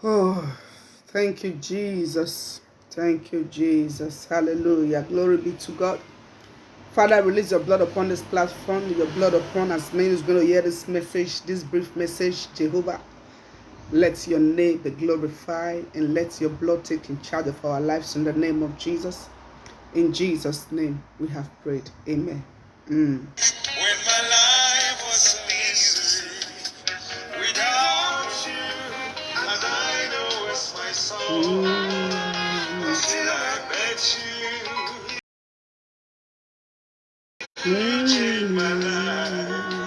Oh, thank you, Jesus. Thank you, Jesus. Hallelujah. Glory be to God. Father, release your blood upon this platform, your blood upon as many who's going to hear this message, this brief message, Jehovah. Let your name be glorified and let your blood take in charge of our lives in the name of Jesus. In Jesus' name we have prayed. Amen. When my life was easy, without you, and I know it's my soul, until I met you, you changed my life.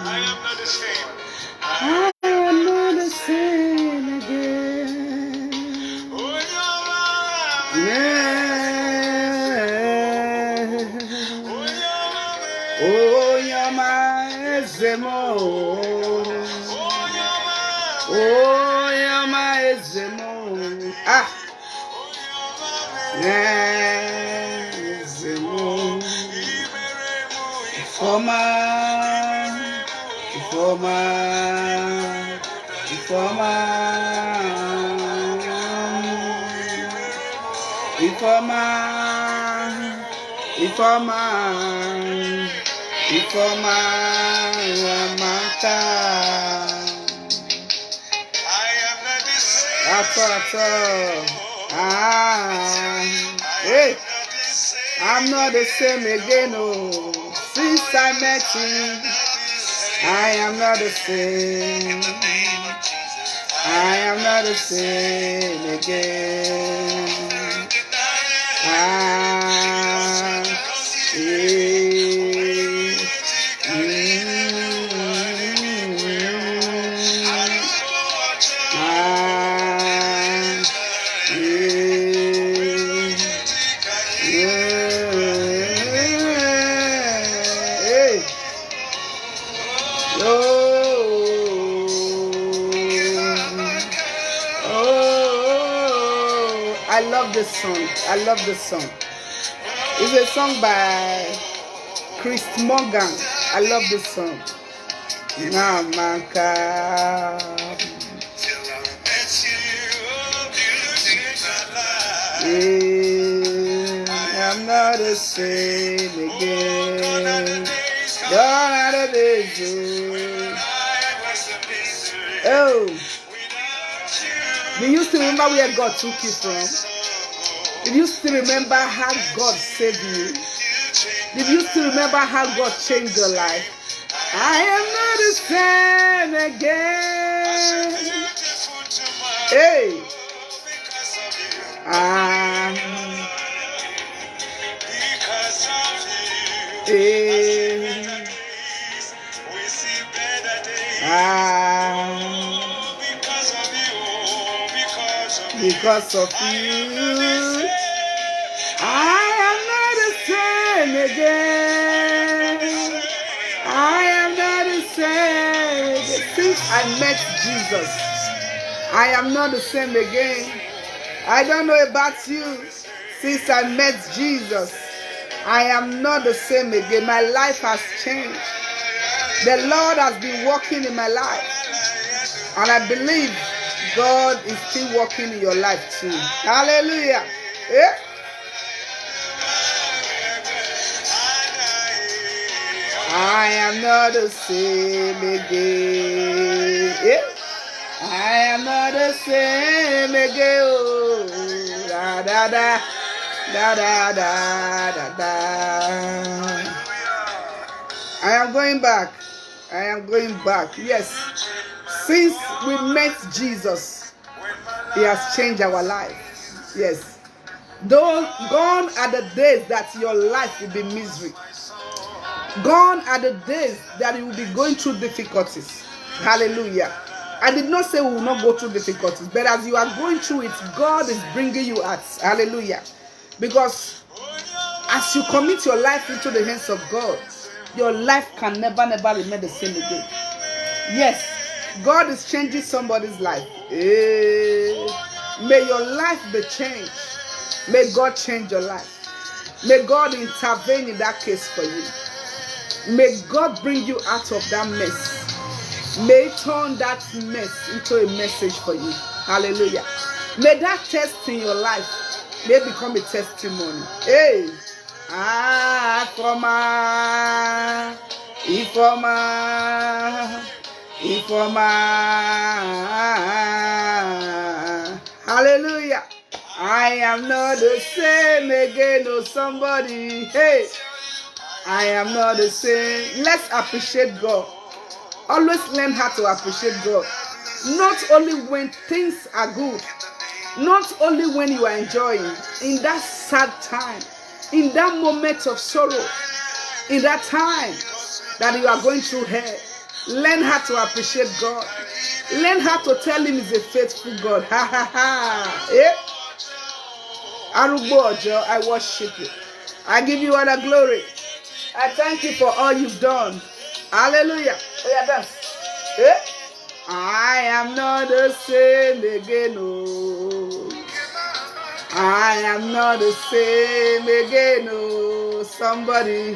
I am not the same. I am not the same again. Oh, oh, you're my Zemo. Oh, you're my Zemo. Ah, Zemo. For hey, I'm not the same again. Oh, since I met you, I am not the same. I am not the same again. I love this song. I love this song. It's a song by Chris Morgan. I love this song. Namaka. I'm not the same again. Gone out of this. Oh. Do you still remember where God took you from? Did you still remember how God saved you? Did you still remember how God changed your life? I am not the same again. Hey. Because of you, I am not the same again. I am not the same again. Since I met Jesus, I am not the same again. I don't know about you. Since I met Jesus, I am not the same again. My life has changed. The Lord has been working in my life. And I believe God is still working in your life too. Hallelujah. Yeah. I am not the same again. Yeah. I am not the same again. Oh, da da da da da da da. I am going back. I am going back. Yes. Since we met Jesus, He has changed our life. Yes. Though gone are the days that your life will be misery. Gone are the days that you will be going through difficulties. Hallelujah. I did not say we will not go through difficulties, but as you are going through it, God is bringing you out. Hallelujah. Because as you commit your life into the hands of God, your life can never remain the same again. Yes, God is changing somebody's life. May your life be changed. May God change your life. May God intervene in that case for you. May God bring you out of that mess. May He turn that mess into a message for you. Hallelujah. May that test in your life may become a testimony. Hey, hallelujah. I am not the same again, oh somebody. Hey, I am not the same. Let's appreciate God. Always learn how to appreciate God. Not only when things are good, not only when you are enjoying, in that sad time, in that moment of sorrow, in that time that you are going through hell, learn how to appreciate God. Learn how to tell him he's a faithful God. Ha ha ha. Eh? Arugbo Ojo, I worship you. I give you all the glory. I thank you for all you've done. Hallelujah. Oh yeah, dance. Eh? I am not the same again. Oh. I am not the same again. Oh, somebody.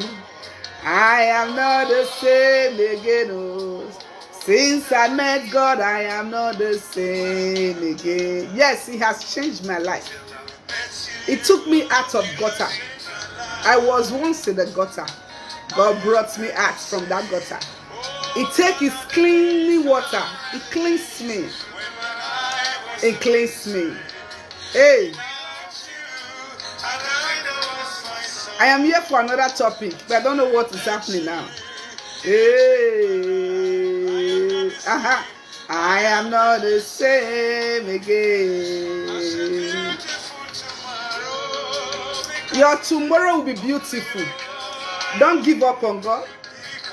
I am not the same again. Oh. Since I met God, I am not the same again. Yes, he has changed my life. He took me out of gutter. I was once in the gutter. God brought me out from that gutter. He takes his clean water. He cleans me. He cleans me. Hey. I am here for another topic, but I don't know what is happening now. Hey. Aha. I am not the same again. Your tomorrow will be beautiful. Don't give up on God.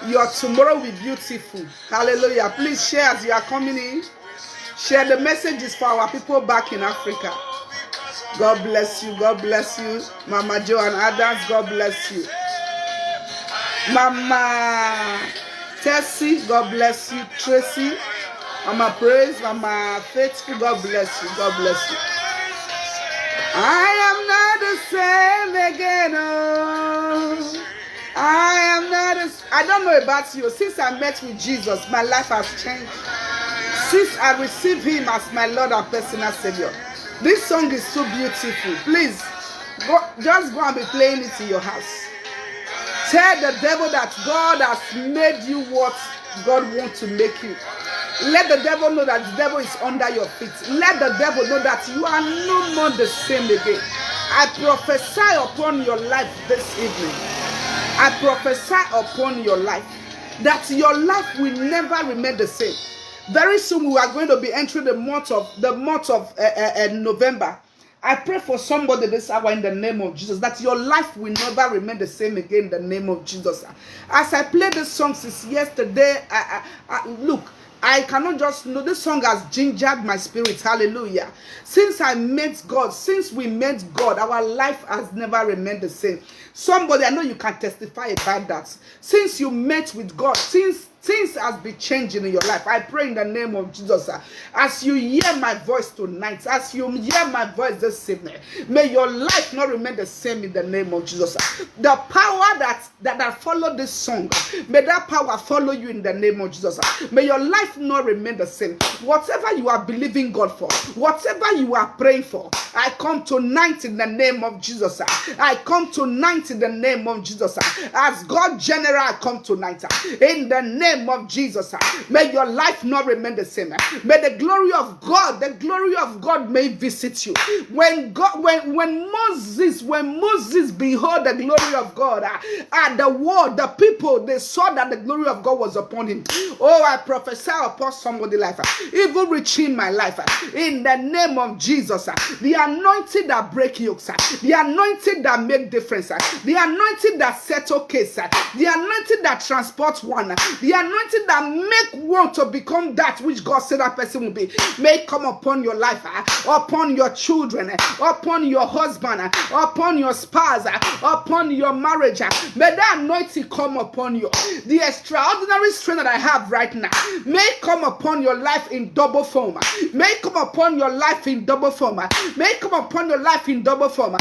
Your tomorrow will be beautiful. Hallelujah. Please share as you are coming in. Share the messages for our people back in Africa. God bless you. God bless you. Mama Joan Adams, God bless you. Mama Tessie, God bless you. Tracy, Mama Praise, Mama Faithful, God bless you. God bless you. I am not the same again. Oh. I don't know about you. Since I met with Jesus, my life has changed. Since I received him as my Lord and personal Savior. This song is so beautiful. Please, just go and be playing it in your house. Tell the devil that God has made you what God wants to make you. Let the devil know that the devil is under your feet. Let the devil know that you are no more the same again. I prophesy upon your life this evening. I prophesy upon your life that your life will never remain the same. Very soon we are going to be entering the month of November. I pray for somebody this hour in the name of Jesus that your life will never remain the same again in the name of Jesus. As I play this song since yesterday, look, I cannot just know this song has gingered my spirit. Hallelujah. Since I met God, since we met God, our life has never remained the same. Somebody, I know you can testify about that. Since you met with God, since things has been changing in your life, I pray in the name of Jesus, as you hear my voice tonight, as you hear my voice this evening, may your life not remain the same in the name of Jesus. The power that followed this song, may that power follow you in the name of Jesus. May your life not remain the same. Whatever you are believing God for, whatever you are praying for, I come tonight in the name of Jesus. I come tonight in the name of Jesus. As God General, I come tonight in the name of Jesus. May your life not remain the same. May the glory of God may visit you. When Moses behold the glory of God at the world, the people, they saw that the glory of God was upon him. Oh, I prophesy upon somebody's life, even reaching my life, in the name of Jesus. The anointing that break yokes, the anointing that make difference, the anointing that settle case, the anointing that transports one, the anointing that make one to become that which God said that person will be, may come upon your life, upon your children, upon your husband, upon your spouse, upon your marriage. May that anointing come upon you. The extraordinary strength that I have right now may come upon your life in double form. May come upon your life in double form. May it come upon your life in double form.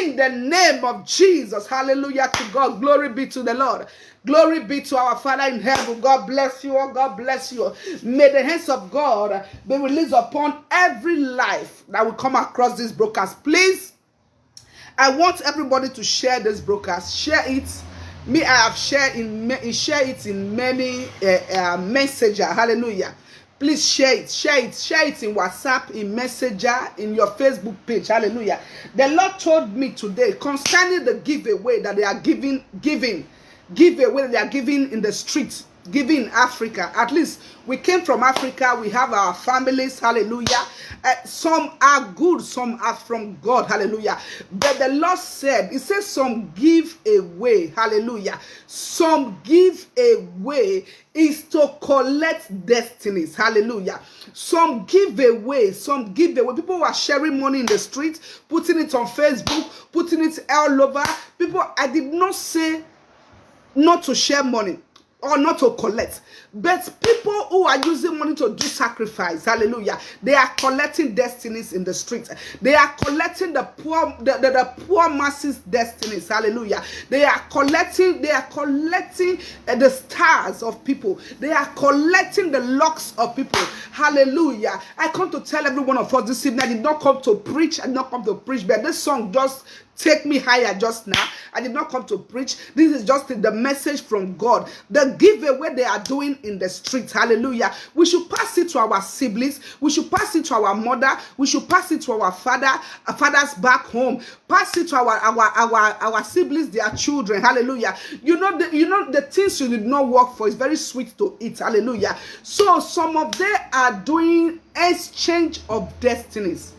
In the name of Jesus. Hallelujah to God. Glory be to the Lord. Glory be to our Father in heaven. God bless you all. God bless you all. May the hands of God be released upon every life that will come across this broadcast. Please, I want everybody to share this broadcast. Share it. Me, I have share it in many messenger. Hallelujah. Please share it. Share it in WhatsApp, in Messenger, in your Facebook page. Hallelujah. The Lord told me today concerning the giveaway that they are giving giveaway they are giving in the streets, giving in Africa. At least we came from Africa. We have our families. Hallelujah. Some are good, some are from God. Hallelujah. But the Lord said, He says some give away. Hallelujah. Some give away is to collect destinies. Hallelujah. Some give away. People who are sharing money in the street, putting it on Facebook, putting it all over. People, I did not say not to share money or not to collect, but people who are using money to do sacrifice, hallelujah, they are collecting destinies in the streets. They are collecting the poor masses' destinies, hallelujah. They are collecting the stars of people. They are collecting the locks of people, hallelujah. I come to tell every one of us this evening, I did not come to preach, but this song just take me higher just now. I did not come to preach. This is just the message from God. The giveaway they are doing in the streets. Hallelujah. We should pass it to our siblings. We should pass it to our mother. We should pass it to our fathers back home. Pass it to our siblings, their children. Hallelujah. You know the things you did not work for is very sweet to eat. Hallelujah. So some of them are doing exchange of destinies.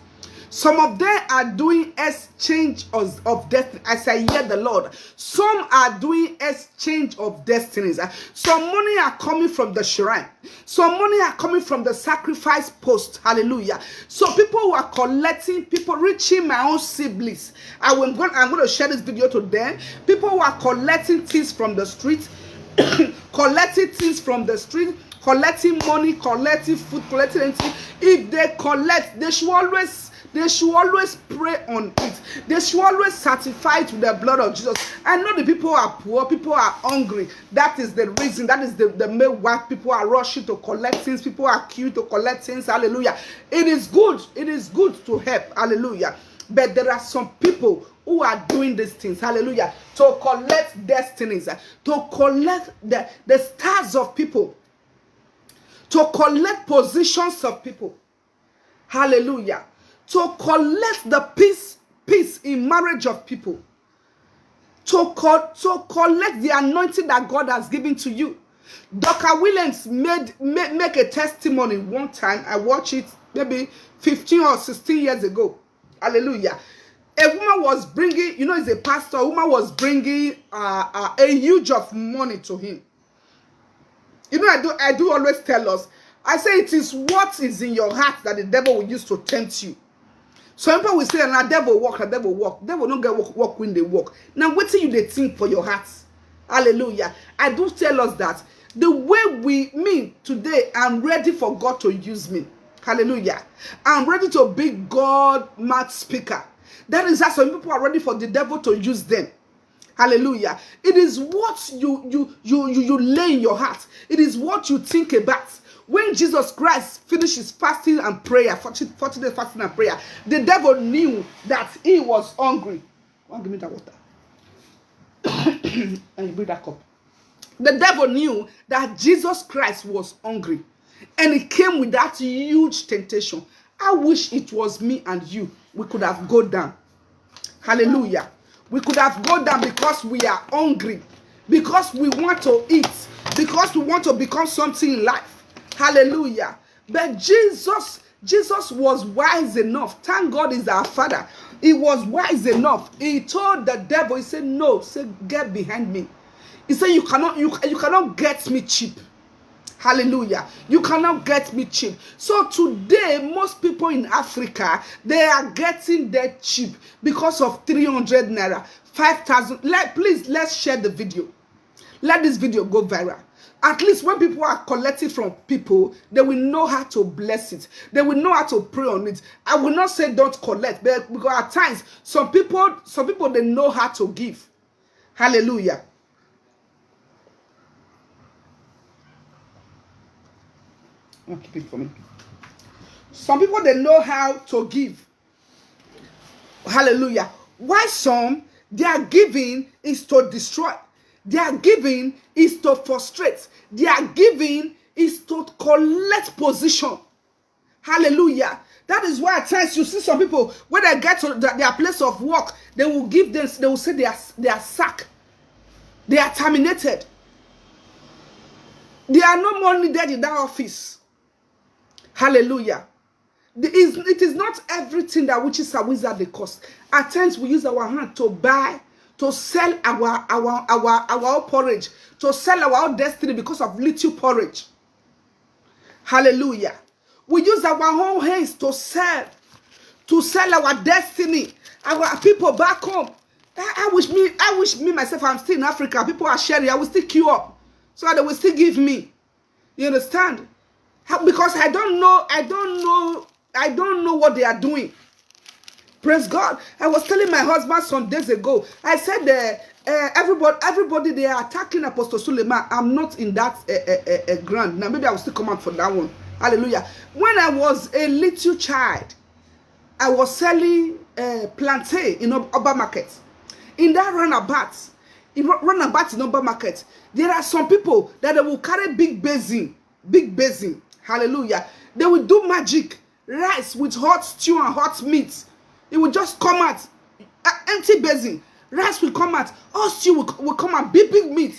Some of them are doing exchange of destiny. As I hear the Lord, some are doing exchange of destinies. Some money are coming from the shrine. Some money are coming from the sacrifice post. Hallelujah. So people who are collecting, people reaching my own siblings. I'm going to share this video to them. People who are collecting things from the street, collecting things from the street, collecting money, collecting food, collecting anything. If they collect, they should always pray on it. They should always certify it with the blood of Jesus. I know the people are poor, people are hungry. That is the reason. That is the main why people are rushing to collect things. People are queuing to collect things. Hallelujah. It is good. It is good to help. Hallelujah. But there are some people who are doing these things. Hallelujah. To collect destinies. To collect the stars of people. To collect positions of people. Hallelujah. To collect the peace in marriage of people. To collect the anointing that God has given to you. Dr. Williams make a testimony one time. I watched it maybe 15 or 16 years ago. Hallelujah. A woman was bringing, he's a pastor. A woman was bringing a huge of money to him. I do always tell us. I say it is what is in your heart that the devil will use to tempt you. Some people will say, "Na devil walk, na devil walk." Devil don't get walk when they walk. Now, what do you think for your heart? Hallelujah. I do tell us that the way me today, I'm ready for God to use me. Hallelujah. I'm ready to be God mouth speaker. That is how some people are ready for the devil to use them. Hallelujah. It is what you lay in your heart. It is what you think about. When Jesus Christ finished his fasting and prayer, 40 days fasting and prayer, the devil knew that he was hungry. Give me that water. And bring that cup. The devil knew that Jesus Christ was hungry. And he came with that huge temptation. I wish it was me and you. We could have gone down. Hallelujah. We could have gone down because we are hungry. Because we want to eat. Because we want to become something in life. Hallelujah. But Jesus was wise enough. Thank God he's our Father. He was wise enough. He told the devil, he said, no, say, get behind me. He said, you cannot get me cheap. Hallelujah. You cannot get me cheap. So today, most people in Africa, they are getting that cheap because of 300 naira, 5,000. Please, let's share the video. Let this video go viral. At least when people are collecting from people, they will know how to bless it. They will know how to pray on it. I will not say don't collect, but because at times some people they know how to give. Hallelujah. I'll keep it for me. Some people they know how to give. Hallelujah. Why some their giving is to destroy. Their giving is to frustrate. Their giving is to collect position. Hallelujah. That is why at times you see some people, when they get to their place of work, they will give them, they will say they are sacked. They are terminated. They are no more needed in that office. Hallelujah. It is not everything that witches and wizards they cost. At times we use our hand to buy, to sell our porridge, to sell our destiny because of little porridge. Hallelujah. We use our own hands to sell our destiny, our people back home. I wish me myself, I'm still in Africa. People are sharing. I will still queue up so they will still give me. You understand? Because I don't know what they are doing. Praise God. I was telling my husband some days ago. I said everybody they are attacking Apostle Suleiman. I'm not in that ground. Now maybe I will still come out for that one. Hallelujah. When I was a little child, I was selling plantain in Oba Market. In that runabout in Oba Market, there are some people that they will carry big basin. Hallelujah. They will do magic. Rice with hot stew and hot meat. It will just come out. Empty basin. Rice will come out. All stew will come out. Big meat.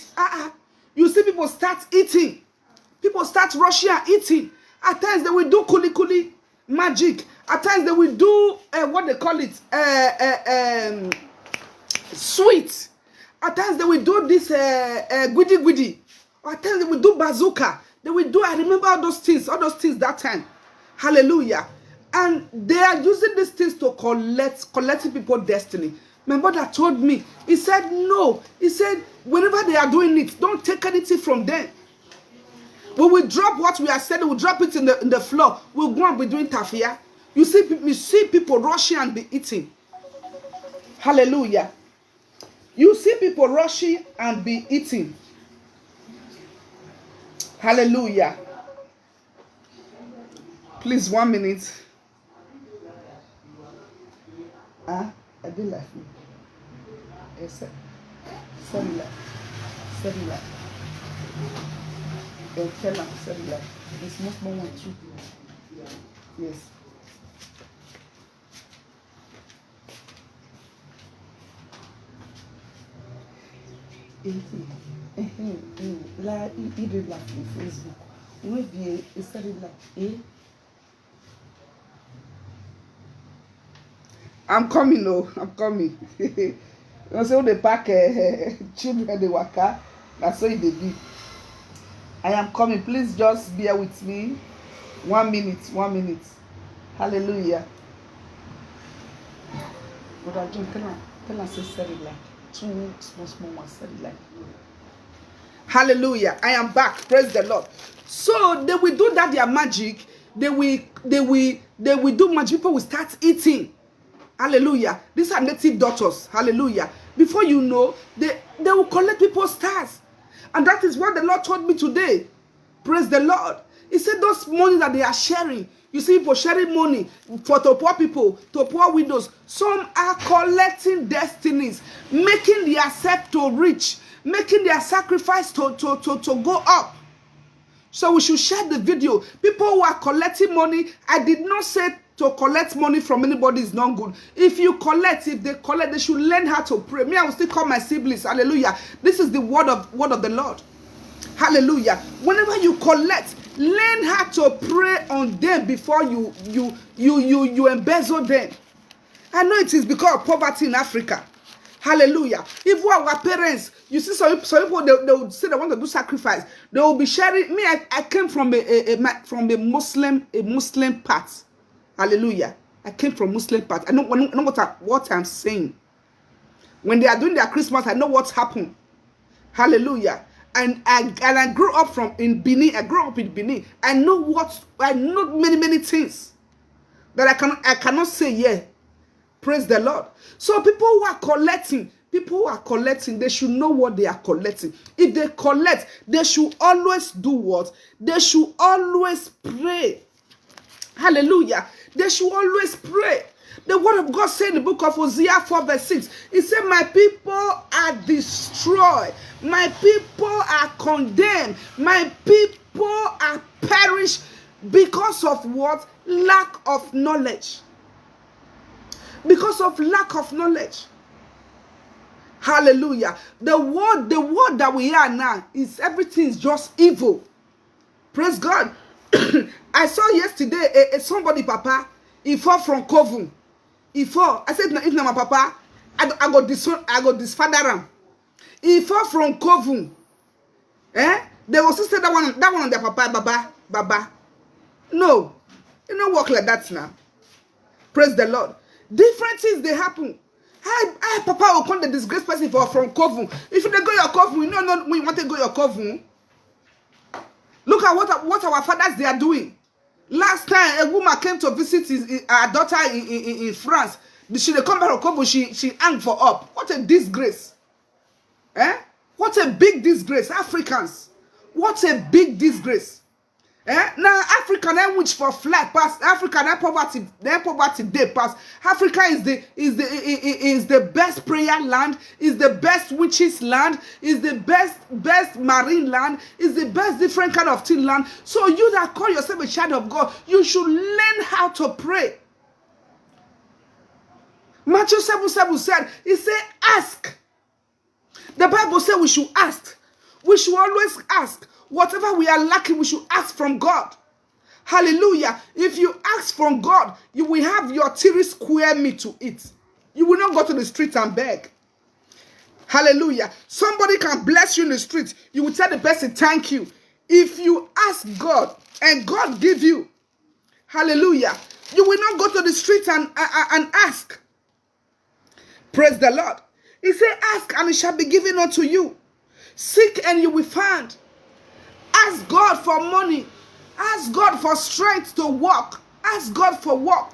You see people start eating. People start rushing and eating. At times they will do kuli magic. At times they will do what they call it sweet. At times they will do this gwidi. At times they will do bazooka. They will do. I remember all those things that time. Hallelujah. And they are using these things to collecting people's destiny. My mother told me, he said, no. He said, whenever they are doing it, don't take anything from them. When we drop what we are selling, we drop it in the floor. We'll go and be doing tafia. You see people rushing and be eating. Hallelujah. You see people rushing and be eating. Hallelujah. Please, 1 minute. I did like me. Yes, cellular. Cellular. It's most more one too. Yes. Là, il de la Facebook. Oui, bien, cellular. I'm coming, I'm coming. You say when they pack children, they waka. That's what they do. I am coming. Please just bear with me. 1 minute. Hallelujah. But I don't tell her say cellular. Two small ones cellular. Hallelujah. I am back. Praise the Lord. So they will do that their magic. They will do magic. People will start eating. Hallelujah. These are native daughters. Hallelujah. Before you know, they will collect people's stars. And that is what the Lord told me today. Praise the Lord. He said those money that they are sharing. You see people sharing money to poor people, to poor widows. Some are collecting destinies, making their self to reach, making their sacrifice to go up. So we should share the video. People who are collecting money, I did not say to collect money from anybody is not good. If they collect, they should learn how to pray. Me, I will still call my siblings. Hallelujah. This is the word of the Lord. Hallelujah. Whenever you collect, learn how to pray on them before you embezzle them. I know it is because of poverty in Africa. Hallelujah. If our parents, you see some people, they would say they want to do sacrifice. They will be sharing. Me, I came from a Muslim part. Hallelujah. I came from Muslim part. I know what I'm saying. When they are doing their Christmas, I know what's happened. Hallelujah. And I grew up in Benin. I grew up in Benin. I know many things that I cannot say here. Praise the Lord. So people who are collecting, they should know what they are collecting. If they collect, they should always do what? They should always pray. Hallelujah. They should always pray. The word of God said in the book of Hosea 4 verse 6, it said, my people are destroyed. My people are condemned. My people are perished because of what? Lack of knowledge. Because of lack of knowledge. Hallelujah. The word that we are now is everything is just evil. Praise God. I saw yesterday somebody, Papa, he fall from Kovu. He fall. I said, if not my Papa, I got this father. He fall from Kovu. They also say that one on their Papa, Baba. No, it don't work like that now. Praise the Lord. Different things they happen. Hi, Papa will call the disgraced person from Kovu. If you don't go your Kovu, we want to go your Kovu. Look at what our fathers they are doing. Last time a woman came to visit her daughter in France. She come back from Kovu. She hung for up. What a disgrace. What a big disgrace. Africans. What a big disgrace. Now Africa then which for flat past Africa then poverty day past. Africa is the best prayer land, is the best witches land, is the best marine land, is the best different kind of thing land. So you that call yourself a child of God, you should learn how to pray. Matthew 7:7 said, he said, ask. The Bible said we should ask. We should always ask. Whatever we are lacking, we should ask from God. Hallelujah. If you ask from God, you will have your 3 square meat to eat. You will not go to the street and beg. Hallelujah. Somebody can bless you in the street. You will tell the person, thank you. If you ask God and God give you, hallelujah, you will not go to the street and ask. Praise the Lord. He said, ask and it shall be given unto you. Seek and you will find. Ask God for money. Ask God for strength to walk. Ask God for work.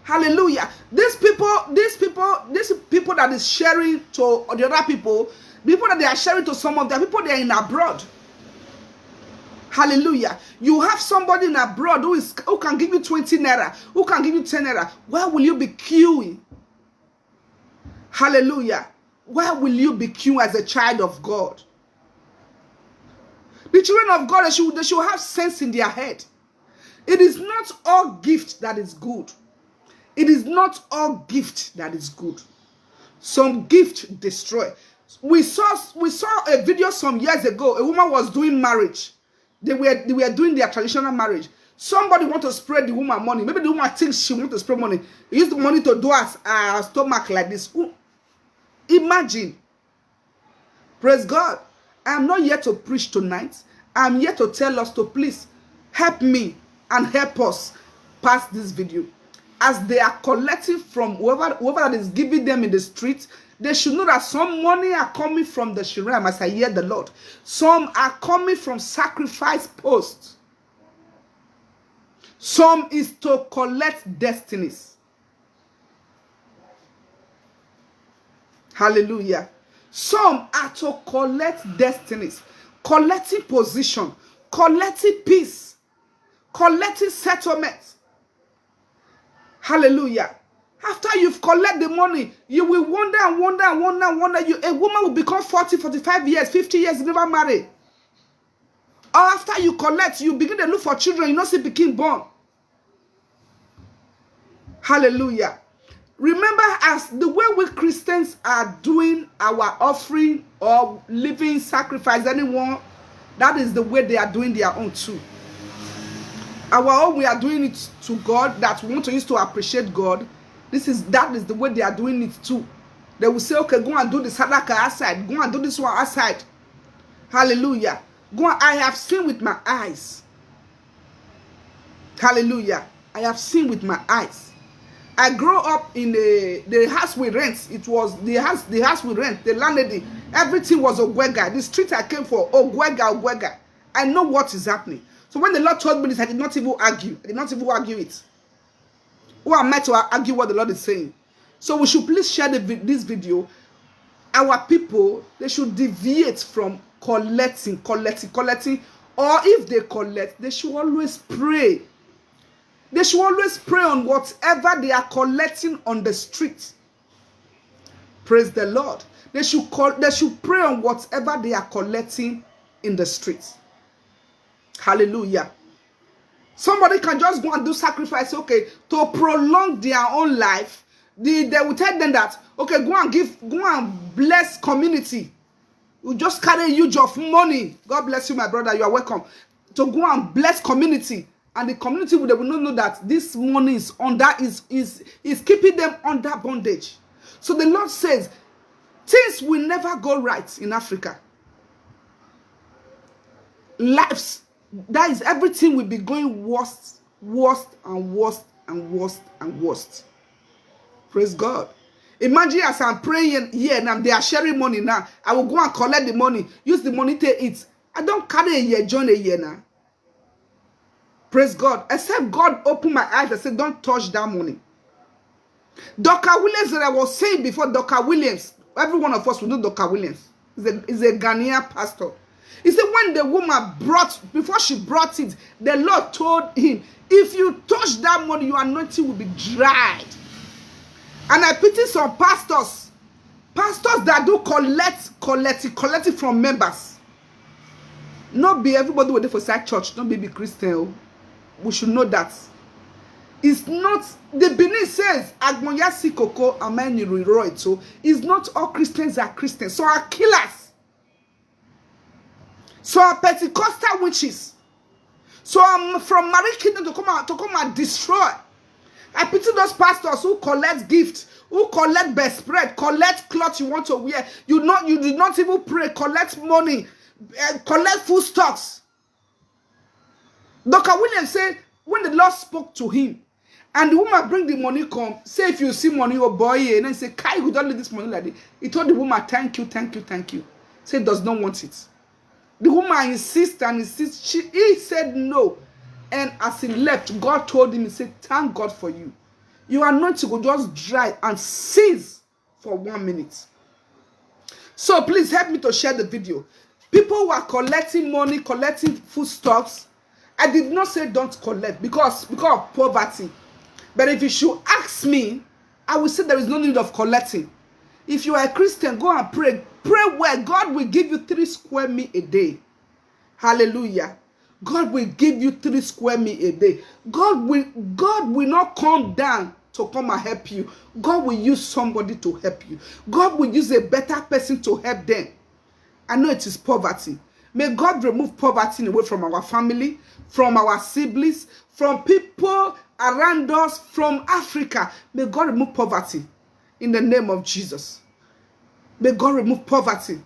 Hallelujah. These people that is sharing to the other people that they are sharing to some of them, people they are in abroad. Hallelujah. You have somebody in abroad who can give you 20 naira, who can give you 10 naira. Where will you be queuing? Hallelujah. Where will you be queuing as a child of God? The children of God, they should have sense in their head. It is not all gift that is good. It is not all gift that is good. Some gift destroy. We saw a video some years ago. A woman was doing marriage. They were doing their traditional marriage. Somebody want to spread the woman money. Maybe the woman thinks she want to spread money. Use the money to do a stomach like this. Ooh. Imagine. Praise God. I am not here to preach tonight. I am here to tell us to please help me and help us pass this video. As they are collecting from whoever that is giving them in the street, they should know that some money are coming from the Shrine, as I hear the Lord. Some are coming from sacrifice posts. Some is to collect destinies. Hallelujah. Some are to collect destinies, collecting position, collecting peace, collecting settlement. Hallelujah. After you've collected the money, you will wonder. A woman will become 40, 45 years, 50 years, never marry. Or after you collect, you begin to look for children, you not see become born. Hallelujah. Remember, as the way we Christians are doing our offering or living sacrifice anyone, that is the way they are doing their own too. Our own, we are doing it to God, that we want to use to appreciate God. That is the way they are doing it too. They will say, okay, go and do this sadaka outside. Go and do this one outside. Hallelujah. Go on. I have seen with my eyes. Hallelujah. I have seen with my eyes. I grew up in the house we rent. It was the house we rent. The landlady, Everything was Ogwega. The street I came for, Ogwega. I know what is happening. So when the Lord told me this, I did not even argue. I did not even argue it. Who am I to argue what the Lord is saying? So we should please share this video. Our people, they should deviate from collecting. Or if they collect, they should always pray. They should always pray on whatever they are collecting on the street. Praise the Lord. They should pray on whatever they are collecting in the streets. Hallelujah. Somebody can just go and do sacrifice, okay, to prolong their own life. They will tell them that, okay, go and bless community. You just carry a huge of money. God bless you, my brother. You are welcome. To go and bless community. And the community they will not know that this money is keeping them under bondage. So the Lord says, things will never go right in Africa. Lives, that is, everything will be going worse and worse. Praise God. Imagine as I'm praying here now, they are sharing money now. I will go and collect the money, use the money to eat. I don't carry a year, join a year now. Praise God. Except God opened my eyes and said, don't touch that money. Dr. Williams, that I was saying before, Dr. Williams, every one of us will know Dr. Williams. He's a Ghanaian pastor. He said when the woman before she brought it, the Lord told him, if you touch that money, your anointing will be dried. And I pity some pastors that do collect from members. Not be everybody waiting for side church, not be Christian. We should know that. It's not, the Benin says, Agmoyasi Koko Amani Roito. It's not all Christians are Christians. So are killers. So are Pentecostal witches. So I'm from Marie Kingdom to come and destroy. I pity those pastors who collect gifts, who collect best spread, collect clothes you want to wear. You did not even pray, collect money, collect food stocks. Dr. Williams said, when the Lord spoke to him, and the woman bring the money come, say if you see money, oh boy, and then say, Kai, you don't leave this money like this. He told the woman, thank you. Say does not want it. The woman insists. He said no. And as he left, God told him, he said, thank God for you. You are not to go just dry and cease for 1 minute. So please help me to share the video. People who are collecting money, collecting foodstuffs. I did not say don't collect because of poverty. But if you should ask me, I will say there is no need of collecting. If you are a Christian, go and pray. Pray where God will give you 3 square meals a day. Hallelujah. God will give you 3 square meals a day. God will not come down to come and help you. God will use somebody to help you. God will use a better person to help them. I know it is poverty. May God remove poverty away from our family, from our siblings, from people around us, from Africa. May God remove poverty in the name of Jesus. May God remove poverty.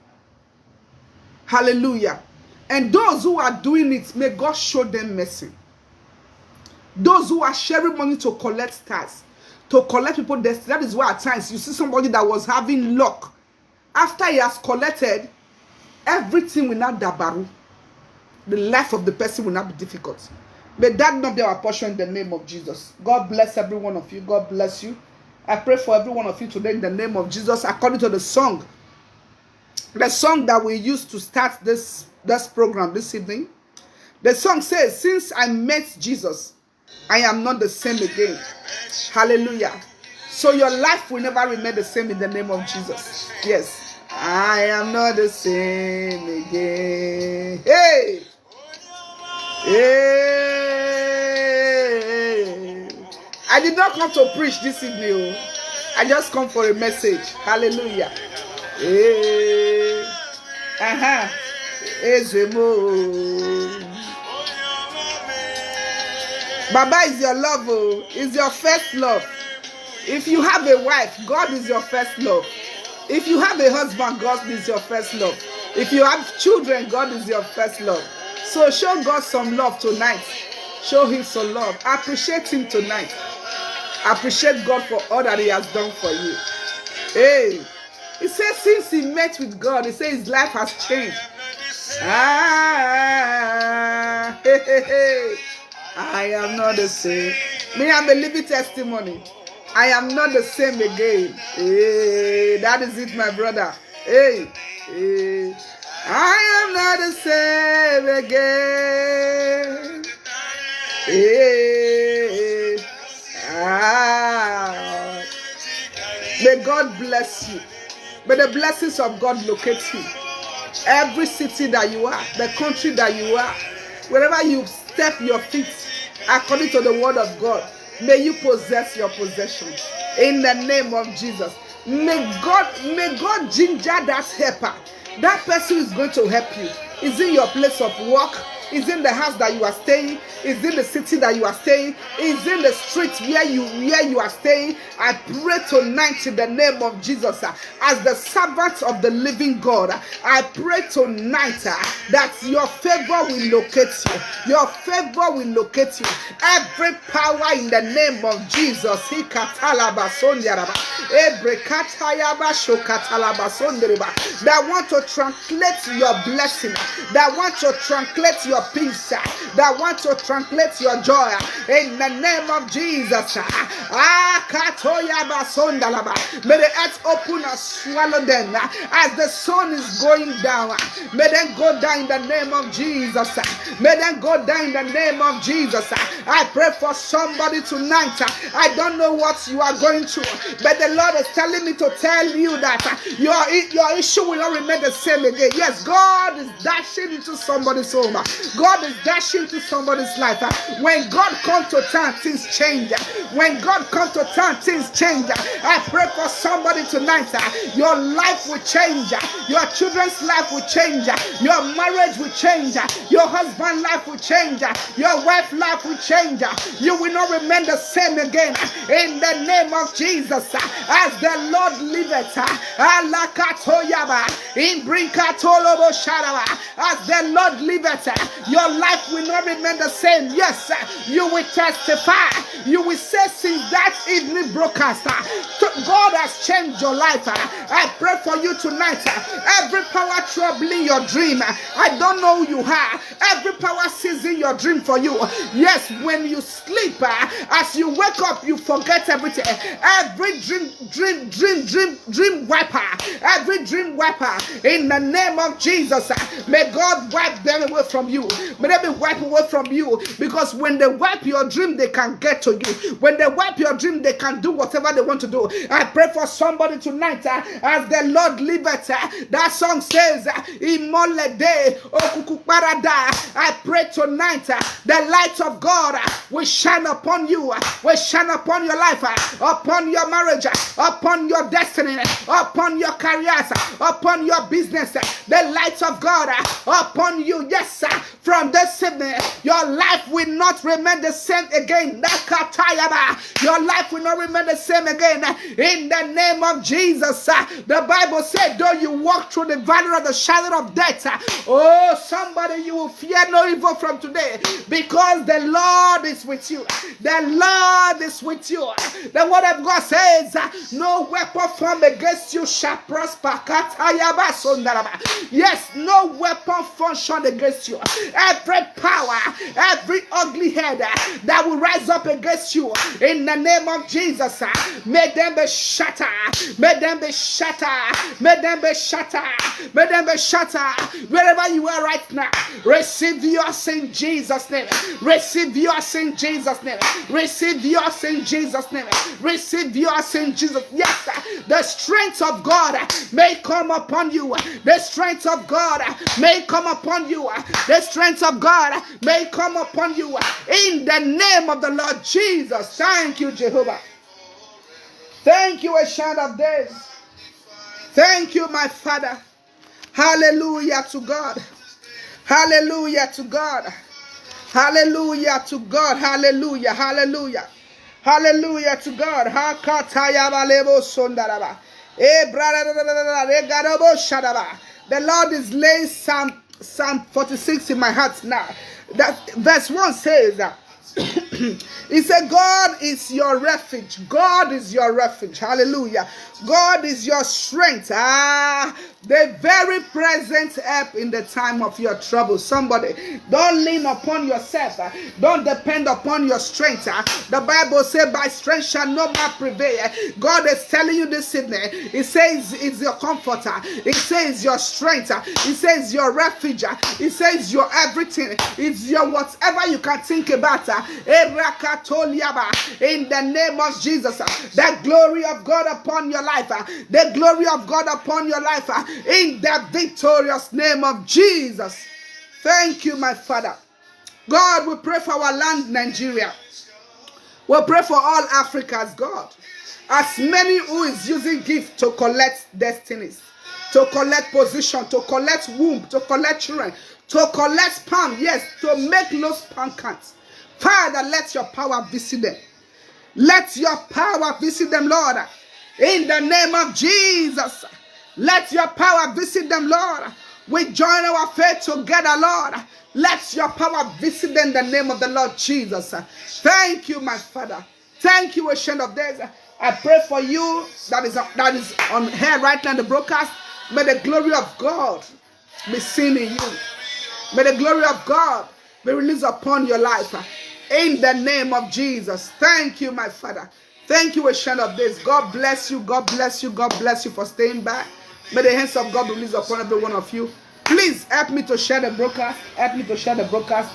Hallelujah. And those who are doing it, may God show them mercy. Those who are sharing money to collect stars, to collect people's destiny. That is why at times you see somebody that was having luck. After he has collected, everything will not dabaru. The life of the person will not be difficult. May that not be our portion in the name of Jesus. God bless every one of you. God bless you. I pray for every one of you today in the name of Jesus, according to the song. The song that we used to start this program this evening. The song says, since I met Jesus, I am not the same again. Hallelujah. So your life will never remain the same in the name of Jesus. Yes. I am not the same again. Hey! Hey! I did not come to preach this evening. I just come for a message. Hallelujah. Hey! Baba is your love, is your first love. If you have a wife, God is your first love. If you have a husband, God is your first love. If you have children, God is your first love. So show God some love tonight. Show him some love. Appreciate him tonight. Appreciate God for all that he has done for you. Hey, He says since he met with God, he says his life has changed. I am not the same. Me, I'm a living testimony. I am not the same again. Hey, that is it, my brother. Hey, hey. I am not the same again. Hey, may God bless you. May the blessings of God locate you. Every city that you are, the country that you are, wherever you step your feet, according to the word of God, may you possess your possession. In the name of Jesus. May God ginger that helper. That person is going to help you. Is in your place of work? Is in the house that you are staying? Is in the city that you are staying? Is in the street where you are staying? I pray tonight in the name of Jesus, as the servant of the living God, I pray tonight that your favor will locate you. Your favor will locate you. Every power in the name of Jesus, that want to translate your blessing, that want to translate your peace, that want to translate your joy, in the name of Jesus. May the earth open and swallow them as the sun is going down. May them go down in the name of Jesus. May them go down in the name of Jesus. I pray for somebody tonight. I don't know what you are going through, but the Lord is telling me to tell you that your issue will not remain the same again. Yes, God is dashing into somebody's home. God is dashing into somebody's life. When God comes to town, things change. When God comes to town, things change. I pray for somebody tonight. Your life will change. Your children's life will change. Your marriage will change. Your husband's life will change. Your wife's life will change. You will not remain the same again. In the name of Jesus, as the Lord liveth, as the Lord liveth, your life will not remain the same. Yes, you will testify. You will say since that evening broadcast, God has changed your life. I pray for you tonight. Every power troubling your dream, I don't know who you are. Every power seizing your dream for you. Yes, when you sleep, as you wake up, you forget everything. Every dream wiper. Every dream wiper. In the name of Jesus, may God wipe them away from you. May they be wiped away from you. Because when they wipe your dream, they can get to you. When they wipe your dream, they can do whatever they want to do. I pray for somebody tonight, as the Lord liveth. That song says, I pray tonight, the light of God will shine upon you, will shine upon your life, upon your marriage, upon your destiny, upon your careers, upon your business. The light of God upon you. Yes, from this evening, your life will not remain the same again. Your life will not remain the same again. In the name of Jesus, the Bible said, though you walk through the valley of the shadow of death, oh, somebody, you will fear no evil from today, because the Lord is with you. The Lord is with you. The word of God says, no weapon formed against you shall prosper. Yes, no weapon fashioned against you. Every power, every ugly head that will rise up against you, in the name of Jesus, may them be shattered. May them be shattered. May them be shattered. May them be shattered. Wherever you are right now, receive yours in Jesus' name. Receive yours in Jesus' name. Receive yours in Jesus' name. Receive yours in Jesus. Yes, the strength of God may come upon you. The strength of God may come upon you. The strength of God may come upon you. In the name of the Lord Jesus. Thank you, Jehovah. Thank you, Ancient of Days. Thank you, my Father. Hallelujah to God. Hallelujah to God. Hallelujah to God. Hallelujah. Hallelujah. Hallelujah to God. The Lord is laying Psalm 46 in my heart now. That verse 1 says, He said, God is your refuge. God is your refuge. Hallelujah. God is your strength. The very present help in the time of your trouble. Somebody, don't lean upon yourself. Don't depend upon your strength. The Bible says, by strength shall no man prevail. God is telling you this evening. He says, it's your comforter. He says, your strength. He says, your refuge. He says, your everything. It's your whatever you can think about. In the name of Jesus, the glory of God upon your life, the glory of God upon your life, in the victorious name of Jesus. Thank you, my Father. God, we pray for our land, Nigeria. We pray for all Africans, God. As many who is using gift to collect destinies, to collect position, to collect womb, to collect children, to collect sperm, yes, to make no sperm counts. Father, let your power visit them. Let your power visit them, Lord. In the name of Jesus. Let your power visit them, Lord. We join our faith together, Lord. Let your power visit them in the name of the Lord Jesus. Thank you, my Father. Thank you, Ancient of Days. I pray for you that is on here right now in the broadcast. May the glory of God be seen in you. May the glory of God be released upon your life. In the name of Jesus. Thank you, my Father. Thank you, Ancient of Days. God bless you. God bless you. God bless you for staying back. May the hands of God be released upon every one of you. Please help me to share the broadcast. Help me to share the broadcast.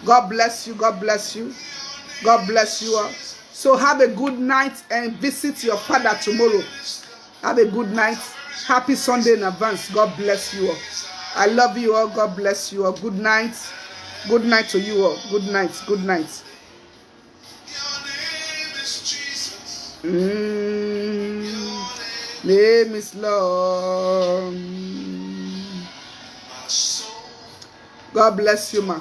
God bless you. God bless you. God bless you all. So have a good night and visit your father tomorrow. Have a good night. Happy Sunday in advance. God bless you all. I love you all. God bless you all. Good night. Good night to you all. Good night. Good night. Name is Lord. God bless you, ma.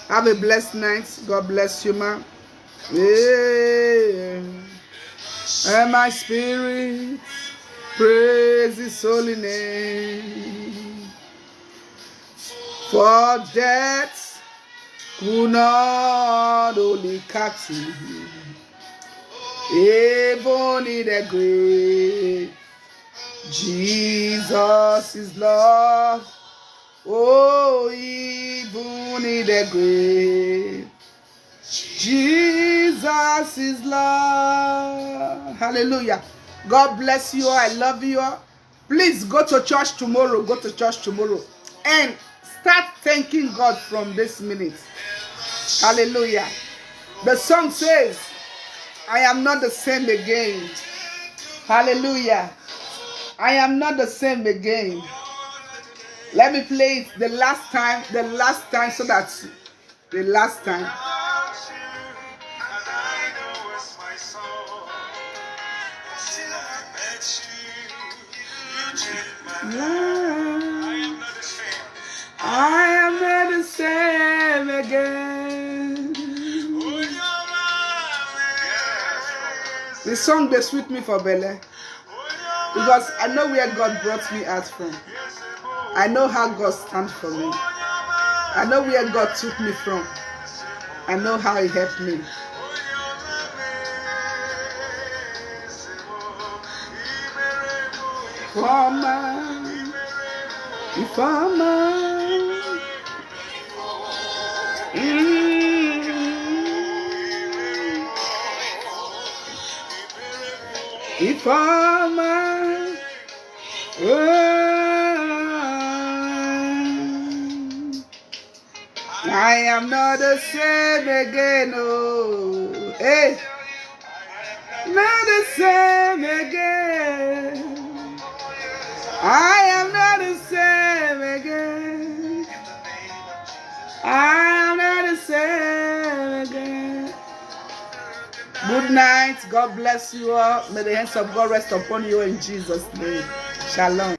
Have a blessed night. God bless you, ma. Yeah. And my spirit praise His holy name. For death could not only catch me, even in the grave. Jesus is Lord. Oh, even in the grave. Jesus is Lord. Hallelujah. God bless you all. I love you all. Please go to church tomorrow. Go to church tomorrow. And start thanking God from this minute. Hallelujah. The song says, I am not the same again. Hallelujah. I am not the same again. Let me play it the last time, so that the last time. I am not the same again. The song they sweet me for Bele, because I know where God brought me out from. I know how God stands for me. I know where God took me from. I know how He helped me. I am not the same again, oh, hey, not the same again. I am not the same again. I am not the same again. Good night. God bless you all. May the hands of God rest upon you in Jesus' name. Shalom.